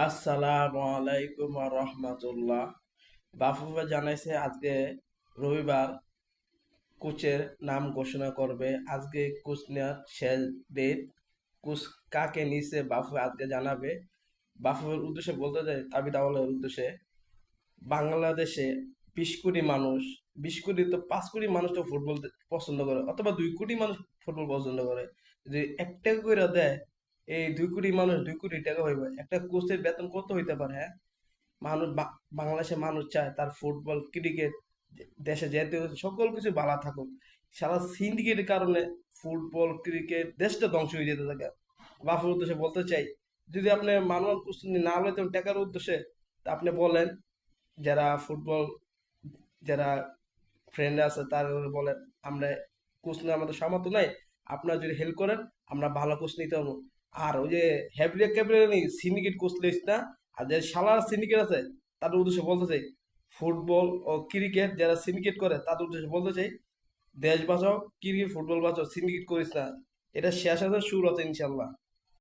আসসালামু আলাইকুম রহমতুল্লাহ। বাফুফে জানাইছে আজকে রবিবার কোচের নাম ঘোষণা করবে। আজকে কোচ নেওয়ার শেষ ডেট। কোচ কাকে নিছে বাফু আজকে জানাবে। বাফুফের উদ্দেশ্যে বলতে চাই, তাবিদ আওয়ালের উদ্দেশ্যে, বাংলাদেশে 20 কোটি মানুষ, 20 কোটি তো 5 কোটি মানুষ তো ফুটবল পছন্দ করে, অথবা 2 কোটি মানুষ ফুটবল পছন্দ করে। যদি 1 টাকা করে দেয়, এই 2 কোটি মানুষ 2 কোটি টাকা হইবে। একটা কোচের বেতন কত হইতে পারে, হ্যাঁ? মানুষ বাংলাদেশের মানুষ চায় তার ফুটবল ক্রিকেট দেশে যেতে সকল কিছু ভালো থাকুক। সারা সিন্ডিকেটের কারণে ফুটবল ক্রিকেট দেশটা ধ্বংস হয়ে যেতে থাকে। বাফুর উদ্দেশ্যে বলতে চাই, যদি আপনি মানবান প্রস্তুতি না লইতেন টাকার উদ্দেশ্যে, তা আপনি বলেন যারা ফুটবল, যারা ফ্রেন্ড আছে তার বলেন আমরা কোচ নিয়ে আমাদের সামর্থ্য নাই, আপনারা যদি হেল্প করেন আমরা ভালো কোচ নিতে পারবো। আর ওই যে হ্যাবরিয়া ক্যাবরিয়া নেই সিন্ডিকেট কোচ লিস না, আর যে শালার সিন্ডিকেট আছে তাদের উদ্দেশ্যে বলতে চাই, ফুটবল ও ক্রিকেট যারা সিন্ডিকেট করে তাদের উদ্দেশ্যে বলতে চাই, দেশ বাঁচাও, ক্রিকেট ফুটবল বাঁচাও, সিন্ডিকেট করিস না। এটা শেষ আছে, সুর আছে ইনশাল্লাহ।